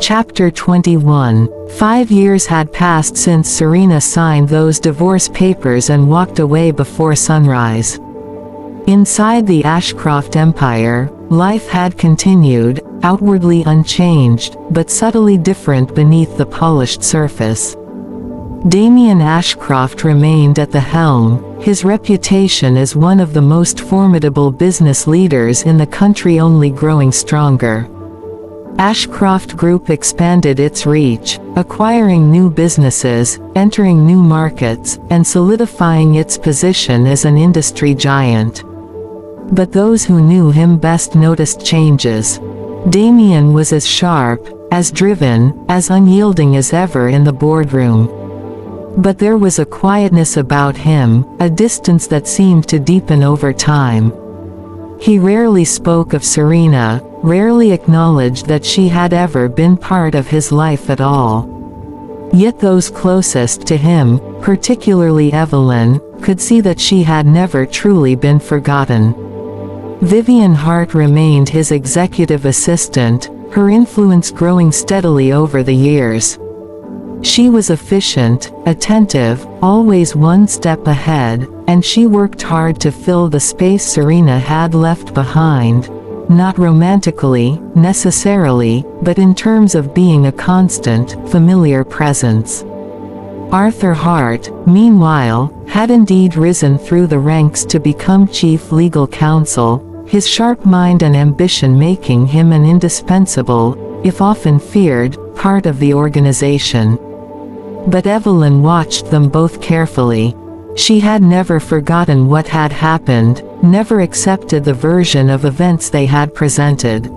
Chapter 21. 5 years had passed since Serena signed those divorce papers and walked away before sunrise. Inside the Ashcroft empire, life had continued, outwardly unchanged, but subtly different beneath the polished surface. Damien Ashcroft remained at the helm, his reputation as one of the most formidable business leaders in the country only growing stronger. Ashcroft Group expanded its reach, acquiring new businesses, entering new markets, and solidifying its position as an industry giant. But those who knew him best noticed changes. Damien was as sharp, as driven, as unyielding as ever in the boardroom. But there was a quietness about him, a distance that seemed to deepen over time. He rarely spoke of Serena, rarely acknowledged that she had ever been part of his life at all. Yet those closest to him, particularly Evelyn, could see that she had never truly been forgotten. Vivian Hart remained his executive assistant, her influence growing steadily over the years. She was efficient, attentive, always one step ahead, and she worked hard to fill the space Serena had left behind, not romantically, necessarily, but in terms of being a constant, familiar presence. Arthur Hart, meanwhile, had indeed risen through the ranks to become chief legal counsel, his sharp mind and ambition making him an indispensable, if often feared, part of the organization. But Evelyn watched them both carefully. She had never forgotten what had happened, never accepted the version of events they had presented.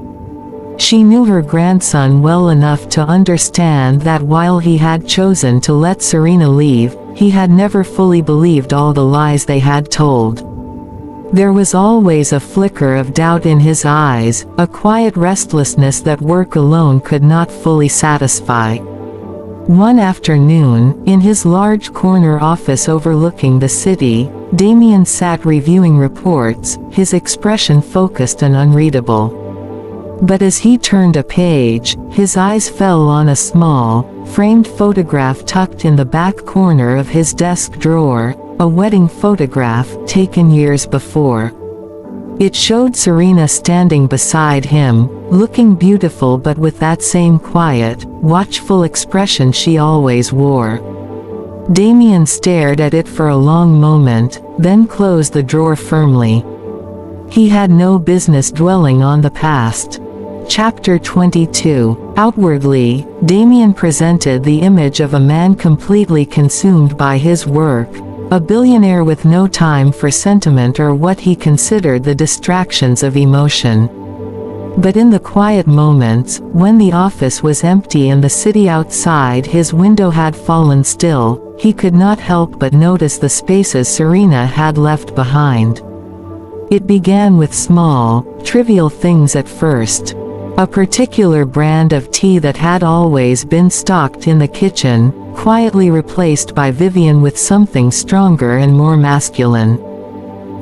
She knew her grandson well enough to understand that while he had chosen to let Serena leave, he had never fully believed all the lies they had told. There was always a flicker of doubt in his eyes, a quiet restlessness that work alone could not fully satisfy. One afternoon, in his large corner office overlooking the city, Damien sat reviewing reports, his expression focused and unreadable. But as he turned a page, his eyes fell on a small, framed photograph tucked in the back corner of his desk drawer, a wedding photograph taken years before. It showed Serena standing beside him, looking beautiful but with that same quiet, watchful expression she always wore. Damien stared at it for a long moment, then closed the drawer firmly. He had no business dwelling on the past. Chapter 22. Outwardly, Damien presented the image of a man completely consumed by his work, a billionaire with no time for sentiment or what he considered the distractions of emotion. But in the quiet moments, when the office was empty and the city outside his window had fallen still, he could not help but notice the spaces Serena had left behind. It began with small, trivial things at first. A particular brand of tea that had always been stocked in the kitchen, quietly replaced by Vivian with something stronger and more masculine.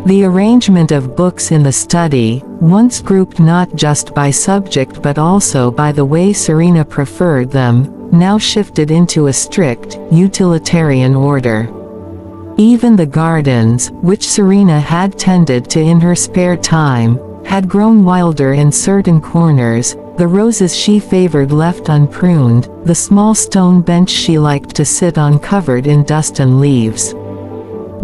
The arrangement of books in the study, once grouped not just by subject but also by the way Serena preferred them, now shifted into a strict, utilitarian order. Even the gardens, which Serena had tended to in her spare time, had grown wilder in certain corners, the roses she favored left unpruned, the small stone bench she liked to sit on covered in dust and leaves.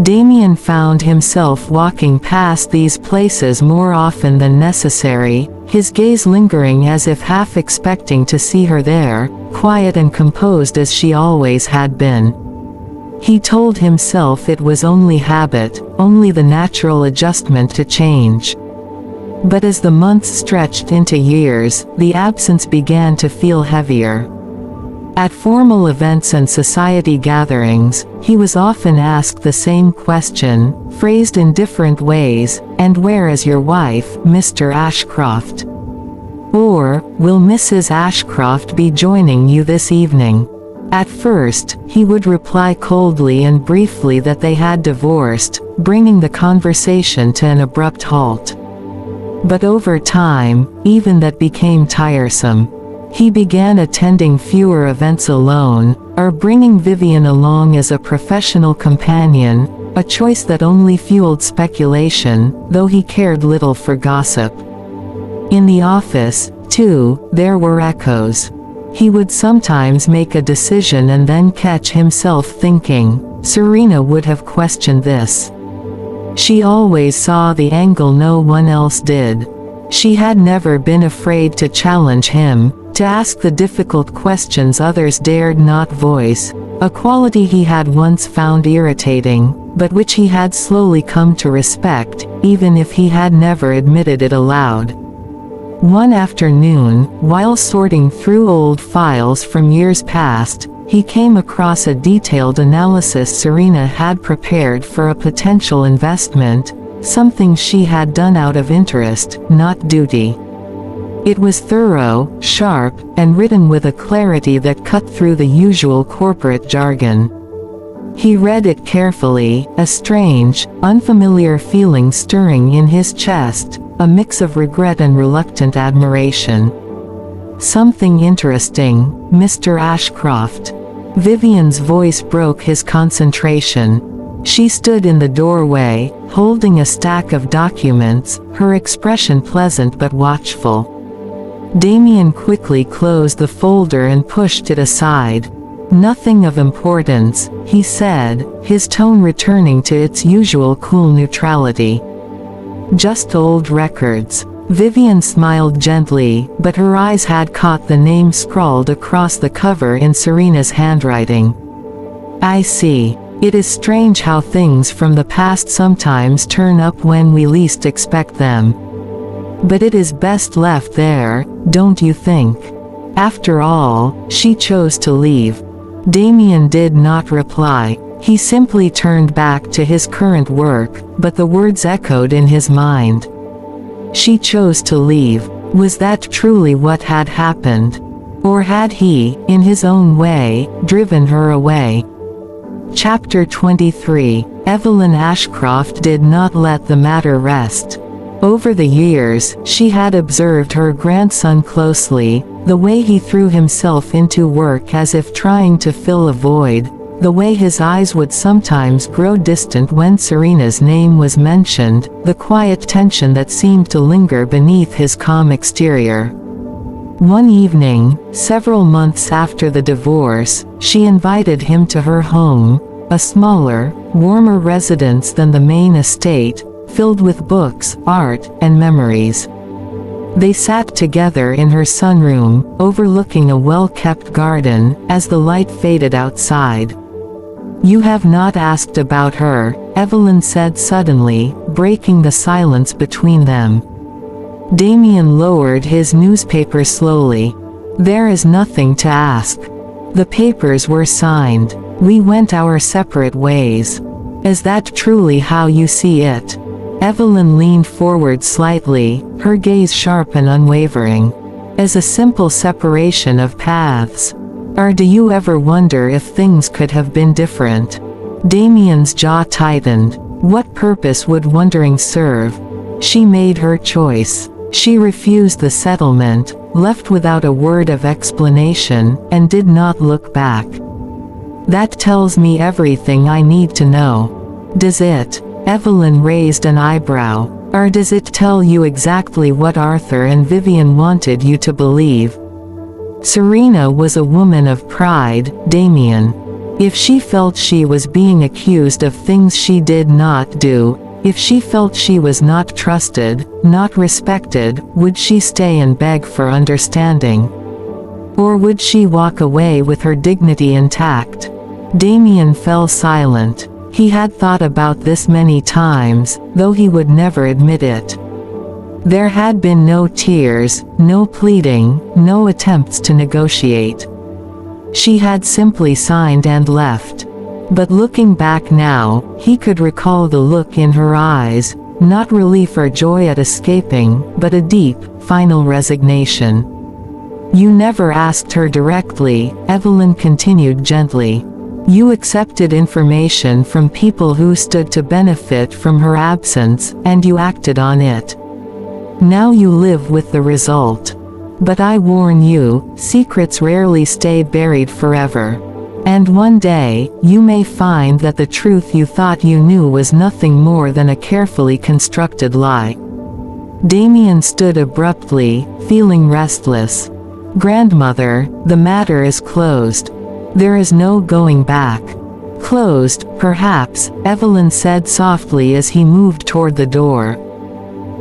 Damien found himself walking past these places more often than necessary, his gaze lingering as if half expecting to see her there, quiet and composed as she always had been. He told himself it was only habit, only the natural adjustment to change. But as the months stretched into years, the absence began to feel heavier. At formal events and society gatherings, he was often asked the same question, phrased in different ways, "And where is your wife, Mr. Ashcroft?" Or, "Will Mrs. Ashcroft be joining you this evening?" At first, he would reply coldly and briefly that they had divorced, bringing the conversation to an abrupt halt. But over time, even that became tiresome. He began attending fewer events alone, or bringing Vivian along as a professional companion, a choice that only fueled speculation, though he cared little for gossip. In the office, too, there were echoes. He would sometimes make a decision and then catch himself thinking, Serena would have questioned this. She always saw the angle no one else did. She had never been afraid to challenge him, to ask the difficult questions others dared not voice, a quality he had once found irritating, but which he had slowly come to respect, even if he had never admitted it aloud. One afternoon, while sorting through old files from years past, he came across a detailed analysis Serena had prepared for a potential investment, something she had done out of interest, not duty. It was thorough, sharp, and written with a clarity that cut through the usual corporate jargon. He read it carefully, a strange, unfamiliar feeling stirring in his chest, a mix of regret and reluctant admiration. "Something interesting, Mr. Ashcroft." Vivian's voice broke his concentration. She stood in the doorway, holding a stack of documents, her expression pleasant but watchful. Damien quickly closed the folder and pushed it aside. "Nothing of importance," he said, his tone returning to its usual cool neutrality. "Just old records." Vivian smiled gently, but her eyes had caught the name scrawled across the cover in Serena's handwriting. "I see. It is strange how things from the past sometimes turn up when we least expect them. But it is best left there, don't you think?" After all, she chose to leave. Damien did not reply. He simply turned back to his current work, but the words echoed in his mind. She chose to leave. Was that truly what had happened? Or had he, in his own way, driven her away? Chapter 23. Evelyn Ashcroft did not let the matter rest. Over the years, she had observed her grandson closely, the way he threw himself into work as if trying to fill a void, the way his eyes would sometimes grow distant when Serena's name was mentioned, the quiet tension that seemed to linger beneath his calm exterior. One evening, several months after the divorce, she invited him to her home, a smaller, warmer residence than the main estate, filled with books, art, and memories. They sat together in her sunroom, overlooking a well-kept garden, as the light faded outside. "You have not asked about her," Evelyn said suddenly, breaking the silence between them. Damien lowered his newspaper slowly. "There is nothing to ask. The papers were signed. We went our separate ways. Is that truly how you see it?" Evelyn leaned forward slightly, her gaze sharp and unwavering. "As a simple separation of paths? Or do you ever wonder if things could have been different?" Damien's jaw tightened. What purpose would wondering serve? She made her choice. She refused the settlement, left without a word of explanation, and did not look back. "That tells me everything I need to know. Does it?" Evelyn raised an eyebrow. "Or does it tell you exactly what Arthur and Vivian wanted you to believe?" Serena was a woman of pride, Damien. If she felt she was being accused of things she did not do, if she felt she was not trusted, not respected, would she stay and beg for understanding? Or would she walk away with her dignity intact? Damien fell silent. He had thought about this many times, though he would never admit it. There had been no tears, no pleading, no attempts to negotiate. She had simply signed and left. But looking back now, he could recall the look in her eyes, not relief or joy at escaping, but a deep, final resignation. "You never asked her directly," Evelyn continued gently. "You accepted information from people who stood to benefit from her absence, and you acted on it. Now you live with the result." But I warn you, secrets rarely stay buried forever. And one day, you may find that the truth you thought you knew was nothing more than a carefully constructed lie." Damien stood abruptly, feeling restless. "Grandmother, the matter is closed. There is no going back." "Closed, perhaps," Evelyn said softly as he moved toward the door.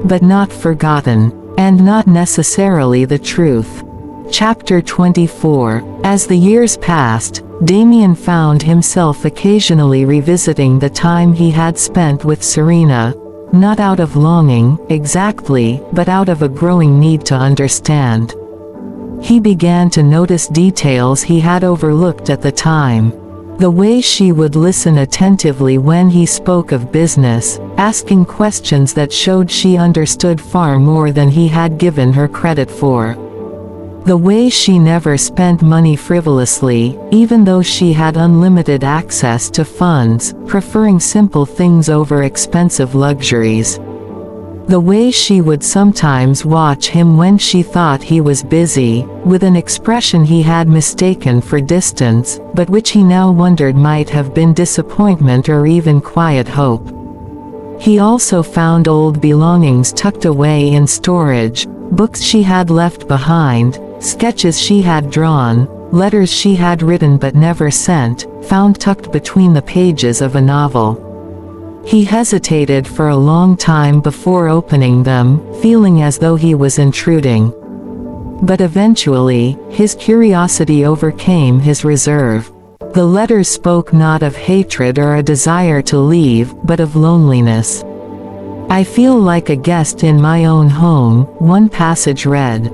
"But not forgotten. And not necessarily the truth." Chapter 24. As the years passed, Damien found himself occasionally revisiting the time he had spent with Serena, not out of longing, exactly, but out of a growing need to understand. He began to notice details he had overlooked at the time. The way she would listen attentively when he spoke of business, asking questions that showed she understood far more than he had given her credit for. The way she never spent money frivolously, even though she had unlimited access to funds, preferring simple things over expensive luxuries. The way she would sometimes watch him when she thought he was busy, with an expression he had mistaken for distance, but which he now wondered might have been disappointment or even quiet hope. He also found old belongings tucked away in storage, books she had left behind, sketches she had drawn, letters she had written but never sent, found tucked between the pages of a novel. He hesitated for a long time before opening them, feeling as though he was intruding. But eventually, his curiosity overcame his reserve. The letters spoke not of hatred or a desire to leave, but of loneliness. "I feel like a guest in my own home," one passage read.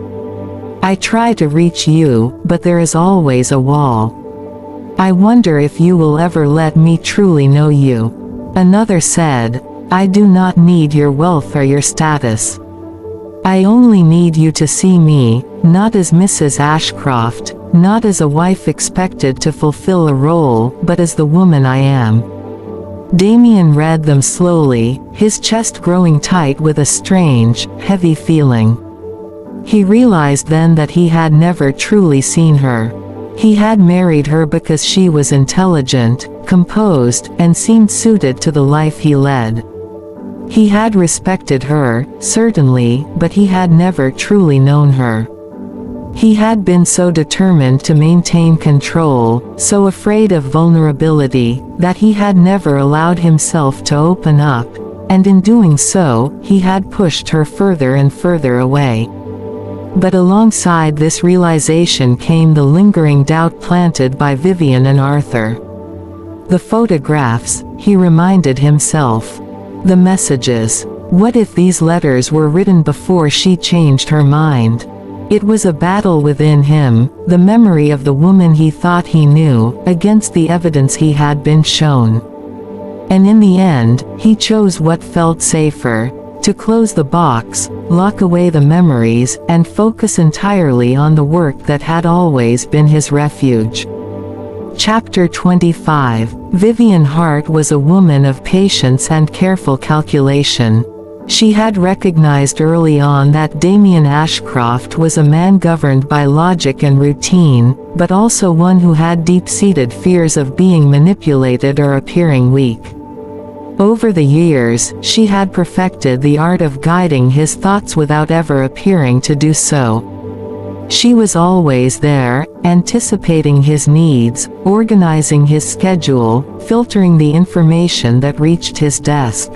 "I try to reach you, but there is always a wall. I wonder if you will ever let me truly know you." Another said, "I do not need your wealth or your status. I only need you to see me, not as Mrs. Ashcroft, not as a wife expected to fulfill a role, but as the woman I am." Damien read them slowly, his chest growing tight with a strange, heavy feeling. He realized then that he had never truly seen her. He had married her because she was intelligent, composed, and seemed suited to the life he led. He had respected her, certainly, but he had never truly known her. He had been so determined to maintain control, so afraid of vulnerability, that he had never allowed himself to open up, and in doing so, he had pushed her further and further away. But alongside this realization came the lingering doubt planted by Vivian and Arthur. The photographs, he reminded himself. The messages. What if these letters were written before she changed her mind? It was a battle within him, the memory of the woman he thought he knew, against the evidence he had been shown. And in the end, he chose what felt safer: to close the box, lock away the memories, and focus entirely on the work that had always been his refuge. Chapter 25. Vivian Hart was a woman of patience and careful calculation. She had recognized early on that Damien Ashcroft was a man governed by logic and routine, but also one who had deep-seated fears of being manipulated or appearing weak. Over the years, she had perfected the art of guiding his thoughts without ever appearing to do so. She was always there, anticipating his needs, organizing his schedule, filtering the information that reached his desk.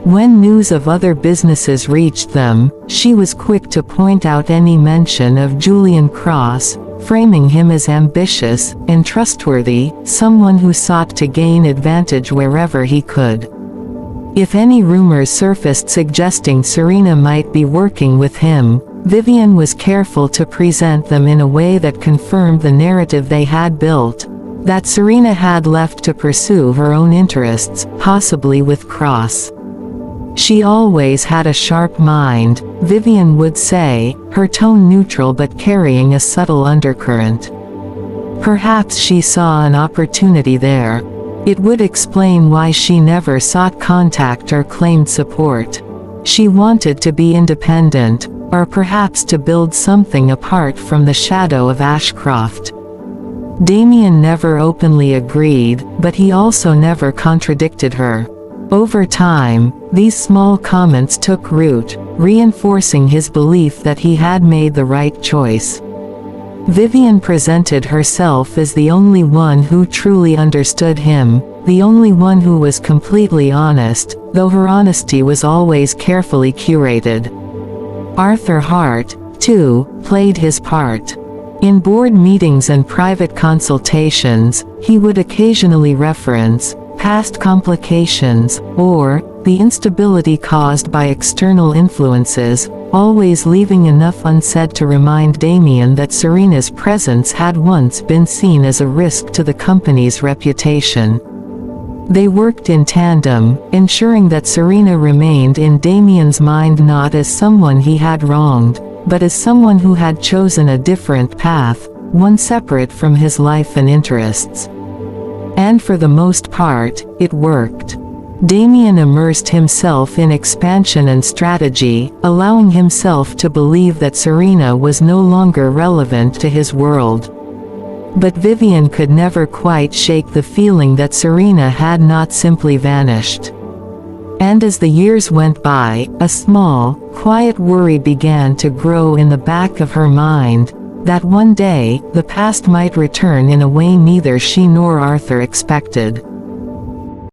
When news of other businesses reached them, she was quick to point out any mention of Julian Cross, framing him as ambitious and trustworthy, someone who sought to gain advantage wherever he could. If any rumors surfaced suggesting Serena might be working with him, Vivian was careful to present them in a way that confirmed the narrative they had built, that Serena had left to pursue her own interests, possibly with Cross. She always had a sharp mind, Vivian would say, her tone neutral but carrying a subtle undercurrent. Perhaps she saw an opportunity there. It would explain why she never sought contact or claimed support. She wanted to be independent, or perhaps to build something apart from the shadow of Ashcroft. Damien never openly agreed, but he also never contradicted her. Over time, these small comments took root, reinforcing his belief that he had made the right choice. Vivian presented herself as the only one who truly understood him, the only one who was completely honest, though her honesty was always carefully curated. Arthur Hart, too, played his part. In board meetings and private consultations, he would occasionally reference past complications, or the instability caused by external influences, always leaving enough unsaid to remind Damien that Serena's presence had once been seen as a risk to the company's reputation. They worked in tandem, ensuring that Serena remained in Damien's mind not as someone he had wronged, but as someone who had chosen a different path, one separate from his life and interests. And for the most part, it worked. Damien immersed himself in expansion and strategy, allowing himself to believe that Serena was no longer relevant to his world. But Vivian could never quite shake the feeling that Serena had not simply vanished. And as the years went by, a small, quiet worry began to grow in the back of her mind, that one day, the past might return in a way neither she nor Arthur expected.